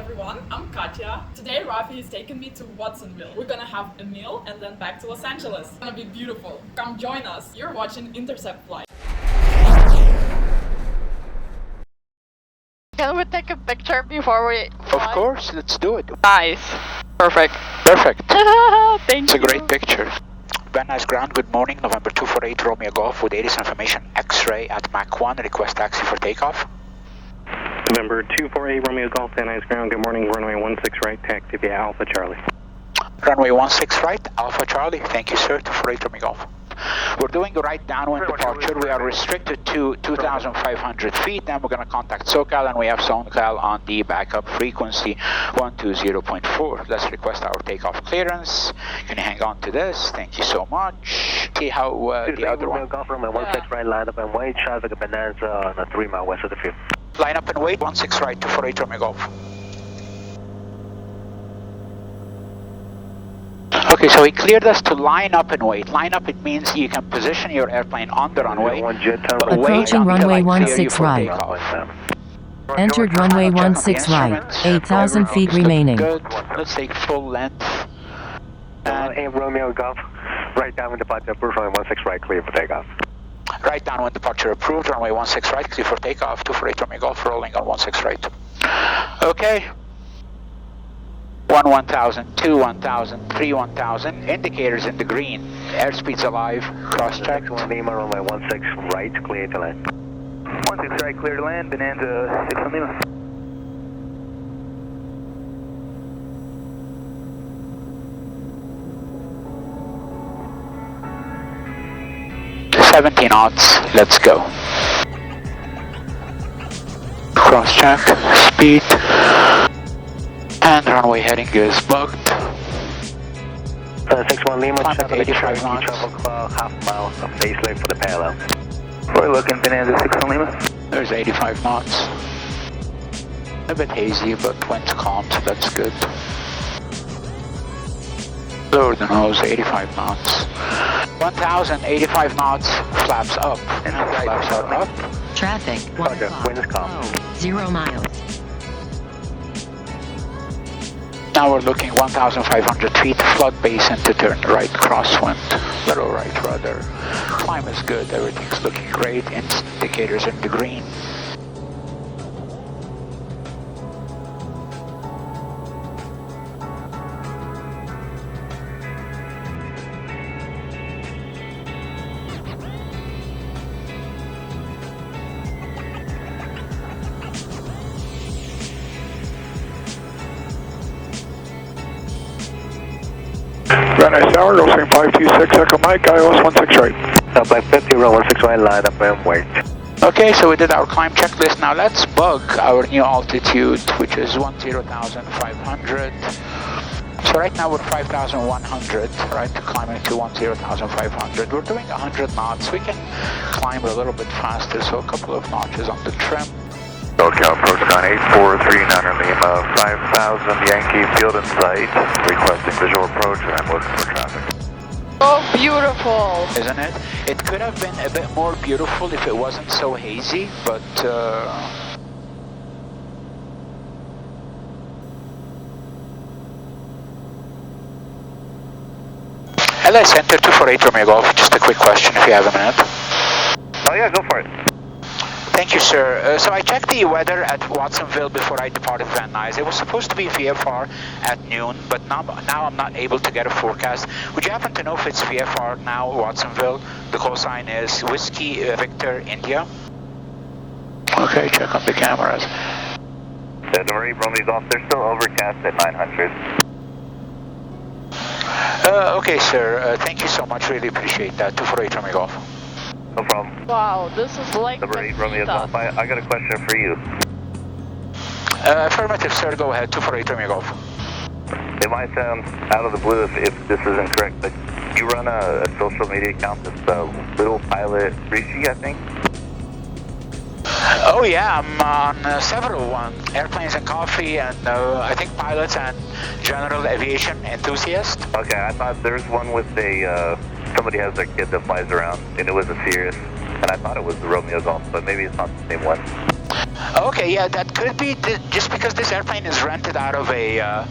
everyone, I'm Katya. Today Rafi is taking me to Watsonville. We're gonna have a meal and then back to Los Angeles. It's gonna be beautiful. Come join us. You're watching Intercept Flight. Can we take a picture before we fly? Of course, let's do it. Nice. Perfect. Perfect. Thank It's you. a great picture. Van Nuys ground, good morning, November 248 Romeo Golf with ATIS information X-ray at Mach 1, request taxi for takeoff. November 248 Romeo Golf, Van Nuys ground, good morning, runway 16 right, taxi via Alpha Charlie. Runway 16 right, Alpha Charlie, thank you sir, 248 Romeo Golf. We're doing the right downwind departure. We are restricted to 2,500 feet. Then we're going to contact Socal, and we have Socal on the backup frequency 120.4. Let's request our takeoff clearance. Can you hang on to this? Thank you so much. See how the other one. Golf runway 16 right, line up and wait. Traffic at Bonanza on a 3 mile west of the field. Line up and wait. 16 right, 248 Romeo Golf. Okay, so he cleared us to line up and wait. Line up, it means you can position your airplane on the runway. Approaching runway 16 right. Entered runway 16 right. 8,000 feet remaining. Good. Let's take full length. And Romeo Golf, right downwind departure approved, runway 16 right, clear for takeoff. Right downwind departure approved, runway 16 right, clear for takeoff, 248 Romeo Golf, rolling on 16 right. Okay. 1,000, 2, 1,000, 3, 1,000, indicators in the green, airspeed's alive, cross-check. 1 Lima, runway 16 right, clear to land. 16 right, clear to land, Bonanza 6 Lima. $17 knots, let's go. Cross-check, speed. And runway heading is booked. 61 Lima, Climb at 85 knots. travel about half mile of base leg for the parallel. We're looking, Bonanza 6 Lima. There's 85 knots. A bit hazy, but wind's calm, so that's good. Lower the nose, 85 knots. 1,085 knots, flaps up. And flaps are up. Traffic 1 Okay, o'clock. wind is calm. Low, 0 miles. Now we're looking 1,500 feet, flood basin to turn right, crosswind, little right rudder. Climb is good, everything's looking great, indicators in the green. Van Nuys Tower, Gulfstream 526, Echo Mike, ILS 16 right. By 50, row 16 right, line up and wait. Okay, so we did our climb checklist. Now let's bug our new altitude, which is 10,500. So right now we're 5,100, right? Climbing to 10,500. We're doing 100 knots. We can climb a little bit faster, so a couple of notches on the trim. Socal approach on 843 Lima, 5,000 Yankee field in sight, requesting visual approach, and I'm looking for traffic. Oh, beautiful. Isn't it? It could have been a bit more beautiful if it wasn't so hazy, but LA Center 248 Romeo Golf, just a quick question if you have a minute. Oh yeah, go for it. Thank you, sir. So I checked the weather at Watsonville before I departed Van Nuys. It was supposed to be VFR at noon, but now I'm not able to get a forecast. Would you happen to know if it's VFR now, Watsonville? The call sign is Whiskey Victor India. Okay, check on the cameras. Don't Romeo Golf, they're still overcast at 900. Okay, sir. Thank you so much. Really appreciate that. 248 Romeo Golf. No problem. Wow, this is like Number 8 Romeo Golf, I got a question for you. Affirmative, sir. Go ahead. 248 Romeo Golf. It might sound out of the blue if this is incorrect, but you run a social media account that's Little Pilot Rishi, I think? Oh yeah, I'm on several ones. Airplanes and Coffee, and I think pilots and general aviation enthusiast. Okay, I thought there's one with somebody has their kid that flies around, and it was a Cirrus, and I thought it was the Romeo Golf, but maybe it's not the same one. Okay, yeah, that could be just because this airplane is rented out of a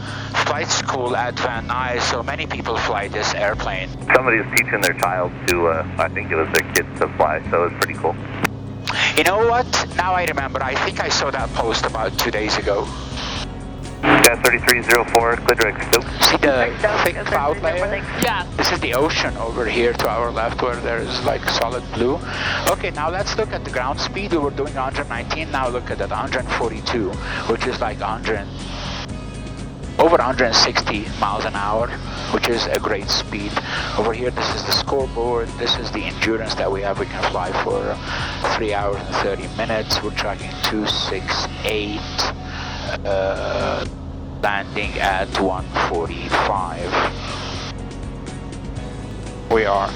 flight school at Van Nuys, so many people fly this airplane. Somebody was teaching their child to, I think it was their kids to fly, so it was pretty cool. You know what? Now I remember. I think I saw that post about 2 days ago. Gas 3304, clear direct scope. See the thick cloud layer? Yes. This is the ocean over here to our left where there is like solid blue. Okay, now let's look at the ground speed. We were doing 119, now look at that, 142, which is like over 160 miles an hour, which is a great speed. Over here, this is the scoreboard. This is the endurance that we have. We can fly for 3 hours and 30 minutes. We're tracking 268. Landing at 145. We are.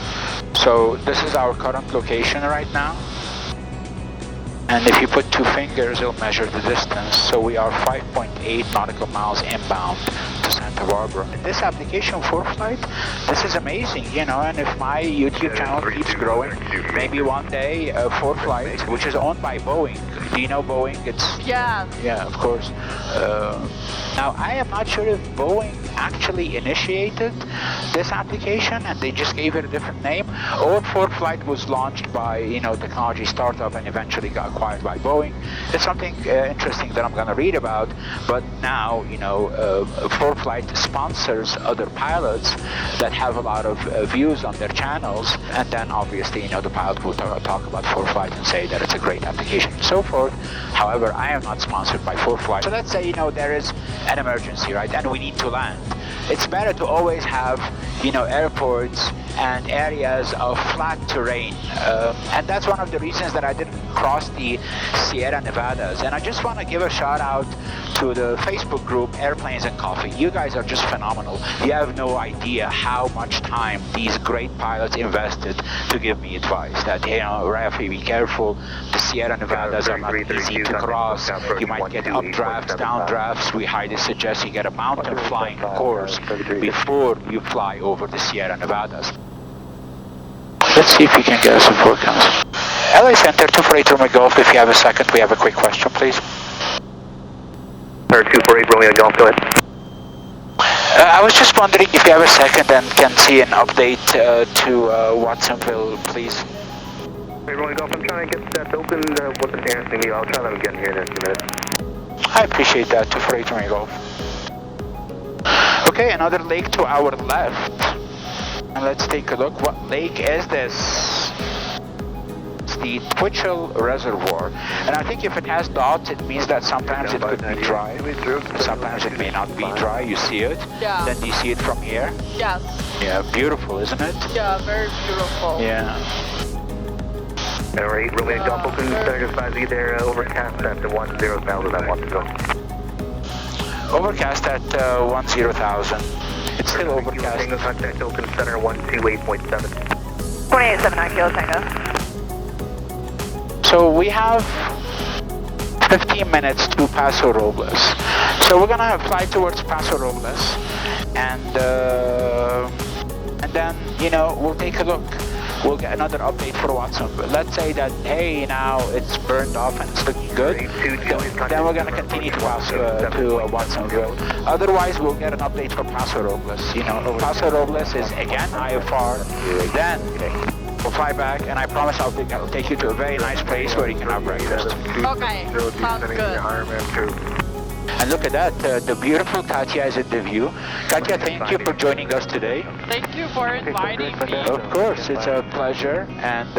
So this is our current location right now. And if you put 2 fingers, it'll measure the distance. So we are 5.8 nautical miles inbound to Santa Barbara. This application for flight, this is amazing, you know, and if my YouTube channel keeps growing, maybe one day for flight, which is owned by Boeing. Do you know Boeing? Yeah. Yeah, of course. Now, I am not sure if Boeing actually initiated this application and they just gave it a different name, or ForeFlight was launched by, you know, technology startup and eventually got acquired by Boeing. It's something interesting that I'm going to read about, but now, you know, ForeFlight sponsors other pilots that have a lot of views on their channels, and then obviously, you know, the pilot will talk about ForeFlight and say that it's a great application and so forth. However, I am not sponsored by ForeFlight. So let's say, you know, there is an emergency, right, and we need to land. It's better to always have, you know, airports and areas of flat terrain. And that's one of the reasons that I didn't cross the Sierra Nevadas. And I just want to give a shout out to the Facebook group Airplanes and Coffee. You guys are just phenomenal. You have no idea how much time these great pilots invested to give me advice that, you know, Rafi, be careful. The Sierra Nevadas are not easy to cross. You might get updrafts, downdrafts. We highly suggest you get a mountain flying course before you fly over the Sierra Nevadas. Let's see if we can get us a forecast. LA Center 248 Romeo Golf, if you have a second, we have a quick question, please. 248 Romeo Golf, go ahead. I was just wondering if you have a second and can see an update to Watsonville, please. Hey, Romeo Golf, I'm trying to get that open. Wasn't answering you. I'll try them again here in a few minutes. I appreciate that, 248 Romeo Golf. Okay, another lake to our left. And let's take a look. What lake is this? It's the Twitchell Reservoir. And I think if it has dots, it means that sometimes it could be dry. Sometimes it may not be dry. You see it? Yeah. Then do you see it from here? Yes. Yeah, beautiful, isn't it? Yeah, very beautiful. Yeah. Alright, Romeo Golf, open center advise you there, overcast at 10,000 miles at 1 to go. Overcast at 10,000. It's still overcast. Tango contact open center 128.7. 2879 Kilo Tango. So we have 15 minutes to Paso Robles. So we're gonna fly towards Paso Robles, and then, you know, we'll take a look. We'll get another update for Watsonville. Let's say that, hey, now it's burned off and it's looking good. Then we're gonna continue to Watsonville. Otherwise, we'll get an update for Paso Robles. You know, Paso Robles is again IFR. Then we'll fly back, and I promise I'll take you to a very nice place where you can have breakfast. Okay, sounds good. And look at that, the beautiful Katya is in the view. Katya, thank you for joining us today. Thank you for inviting me. Of course, it's a pleasure. And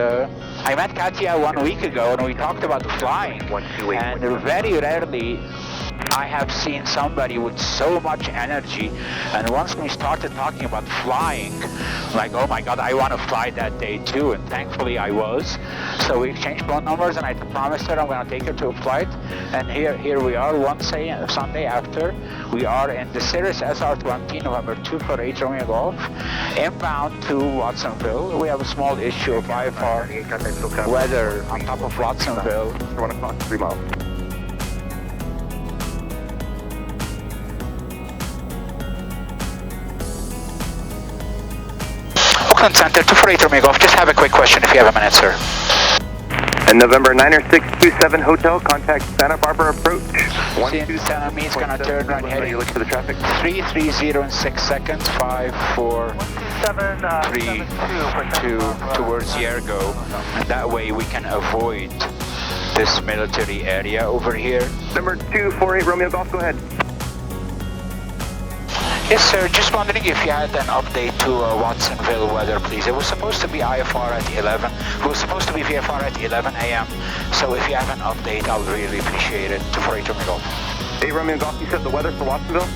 I met Katya 1 week ago, and we talked about flying. And very rarely I have seen somebody with so much energy. And once we started talking about flying, like, oh my God, I want to fly that day too. And thankfully I was. So we exchanged phone numbers, and I promised her I'm going to take her to a flight. And here we are, Sunday after. We are in the Cirrus SR20, November 248 Romeo Golf, inbound to Watsonville. We have a small issue of IFR weather on top of Watsonville. 1 o'clock, 3 miles. Oakland Center 248 Romeo Golf. Just have a quick question if you have a minute, sir. And November 90627 Hotel, contact Santa Barbara approach. Since Me's gonna turn right heading. You look for the traffic. 330 in 6 seconds, 5, 4, 3, 2 towards Yergo. And that way we can avoid this military area over here. Number 248 Romeo Golf, go ahead. Yes, sir. Just wondering if you had an update to Watsonville weather, please. It was supposed to be IFR at 11. It was supposed to be VFR at 11 a.m. So if you have an update, I'll really appreciate it. 248 Romeo Golf. 8 Romeo Golf, you said the weather for Watsonville?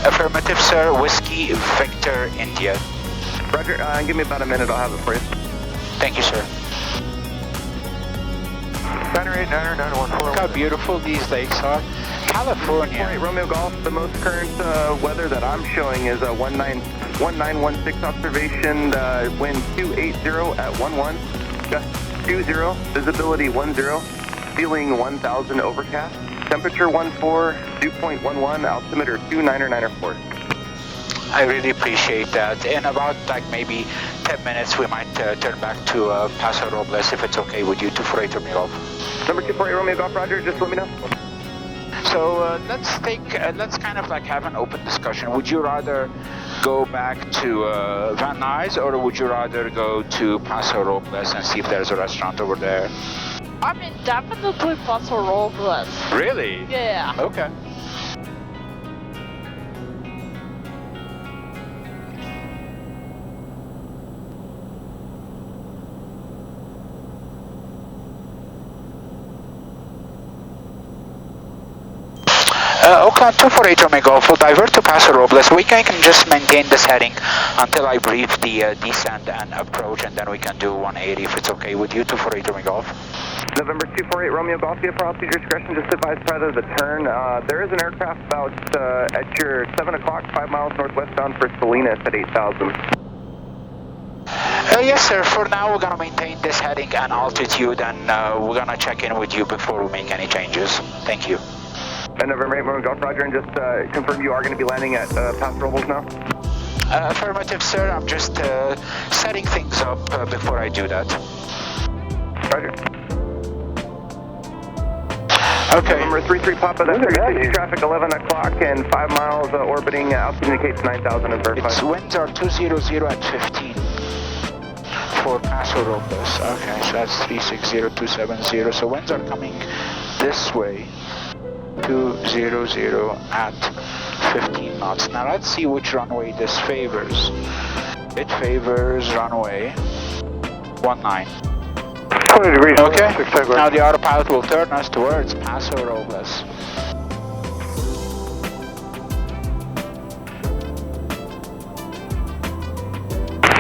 Affirmative, sir. Whiskey, Victor, India. Roger, give me about a minute, I'll have it for you. Thank you, sir. 908-914. Look how beautiful these lakes are. California. 8 Romeo Golf, the most current weather that I'm showing is a 1916 observation, wind 280 at 11, gust 20, visibility 10, feeling 1000 overcast, temperature 14, dew point 11, altimeter 2994. I really appreciate that. In about like maybe 10 minutes, we might turn back to Paso Robles if it's okay with you. 248 Romeo Golf. Number 248 Romeo Golf, Roger, just let me know. So let's kind of like have an open discussion. Would you rather go back to Van Nuys, or would you rather go to Paso Robles and see if there's a restaurant over there? I mean, definitely Paso Robles. Really? Yeah. Okay. Oakland 248 Romeo Golf will divert to Paso Robles. We can just maintain this heading until I brief the descent and approach, and then we can do 180 if it's okay with you. 248 Romeo Golf. November 248 Romeo Golf, via policy your discretion, just advise prior to the turn. There is an aircraft about at your 7 o'clock, 5 miles northwestbound for Salinas at 8,000. Yes, sir. For now, we're going to maintain this heading and altitude, and we're going to check in with you before we make any changes. Thank you. And November 8 Romeo Golf, Roger, and just confirm you are going to be landing at Paso Robles now? Affirmative, sir. I'm just setting things up before I do that. Roger. Okay. Number 33 Papa, that's 360 traffic, 11 o'clock and 5 miles orbiting, altitude indicates 9,000 and verified. Its winds are 200 at 15 for Paso Robles. Okay, so that's 360, 270. So winds are coming this way. 200 at 15 knots. Now let's see which runway this favors. It favors runway 19. 20 degrees. Okay, now the autopilot will turn us towards Paso Robles.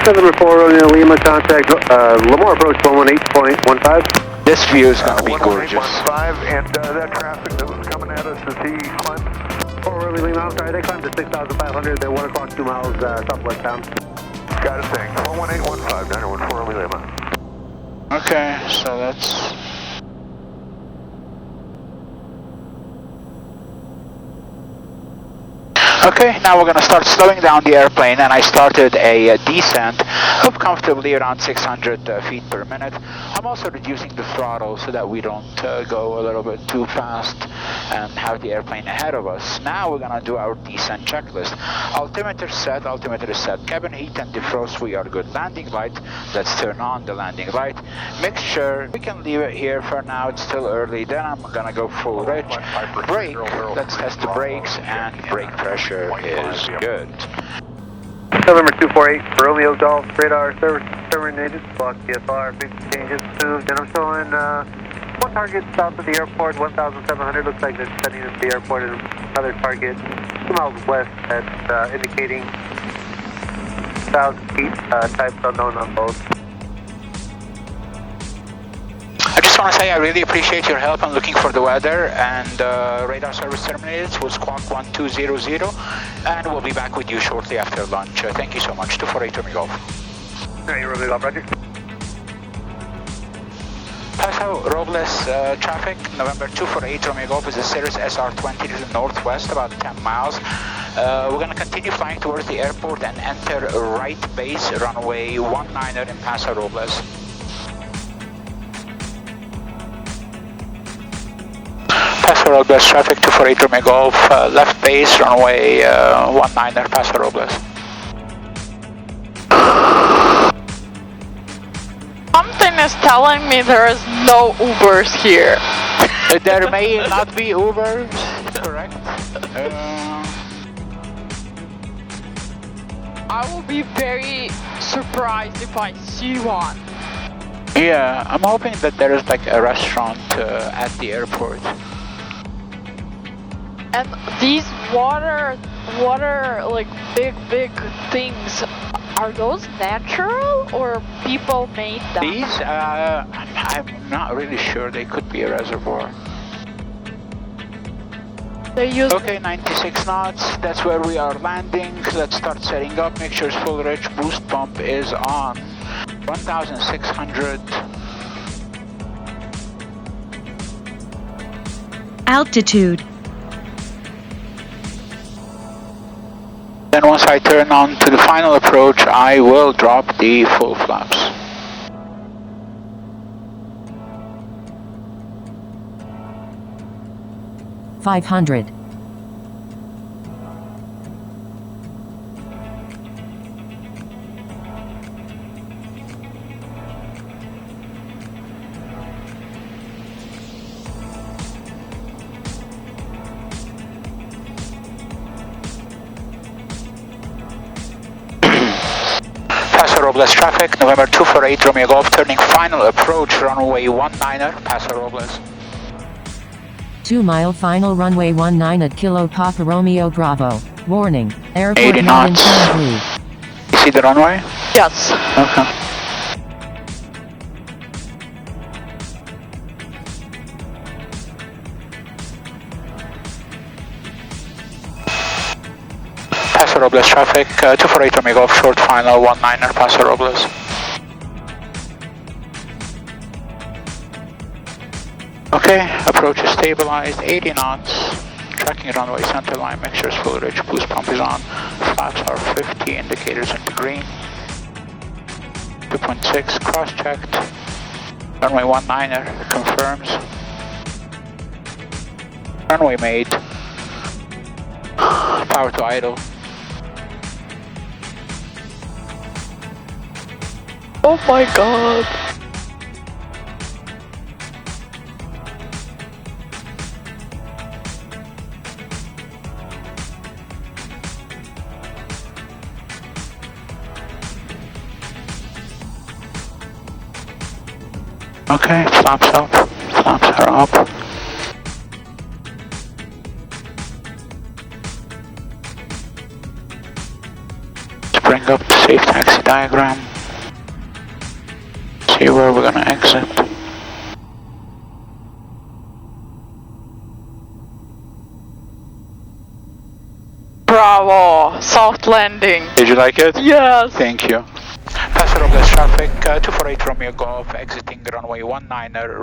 Number 4 Romeo Lima, contact Lamar approach 118.15. This view is going to be gorgeous. 115, and that traffic that was coming at us as he climbed. 4 Romeo Lima, I'm sorry, they climbed to 6,500. They're 1 o'clock, 2 miles southwestbound. Got it, thanks. 11815, 914 Romeo Lima. Okay, so that's... Okay, now we're going to start slowing down the airplane, and I started a descent up comfortably around 600 feet per minute. I'm also reducing the throttle so that we don't go a little bit too fast and have the airplane ahead of us. Now we're going to do our descent checklist. Altimeter is set, cabin heat and defrost, we are good. Landing light, let's turn on the landing light. Mixture, we can leave it here for now, it's still early. Then I'm going to go full rich. Brake, let's test the brakes, and brake pressure is good. November 248 Romeo Golf, radar service terminated, block VFR, frequency changes moved, and I'm showing one target south of the airport, 1,700, looks like they're setting at the airport, and another target 2 miles west that's indicating 1,000 feet, types unknown on both. I just want to say I really appreciate your help. I'm looking for the weather, and radar service terminated. It was squawk 1200, and we'll be back with you shortly after lunch. Thank you so much. 248 Romeo Golf. Hey, Romeo Golf, Roger. Paso Robles traffic, November 248 Romeo Golf is a Cirrus SR20 to the northwest, about 10 miles. We're going to continue flying towards the airport and enter right base, runway 19 in Paso Robles. Paso Robles traffic 248 Romeo Golf, left base, runway 19er, Paso Robles. Something is telling me there is no Ubers here. There may not be Ubers, correct. I will be very surprised if I see one. Yeah, I'm hoping that there is like a restaurant at the airport. And these water like big things, are those natural or people made them? These, I'm not really sure. They could be a reservoir. They use. Okay, 96 knots. That's where we are landing. Let's start setting up. Make sure it's full rich. Boost pump is on. 1,600. Altitude. Then once I turn on to the final approach, I will drop the full flaps. $500. Paso Robles traffic, November 248 Romeo Golf, turning final approach, runway 19er, Paso Robles. 2 mile final runway 19 at Kilo Papa Romeo Bravo. Warning, airport 80 not in knots. current You see the runway? Yes. Okay. Paso Robles traffic, 248 Romeo Golf, short final 19er, Paso Robles. Okay, approach is stabilized, 80 knots, tracking runway center line, make sure it's full rich, boost pump is on, flaps are 50, indicators into green, 2.6, cross-checked, runway 19er, confirms, runway made, power to idle. Oh my god. Okay, flaps up, flaps are up. Let's bring up the safe taxi diagram. See where we're gonna exit. Bravo, soft landing. Did you like it? Yes. Thank you. Paso Robles traffic, 248 Romeo Golf, exiting runway 19er.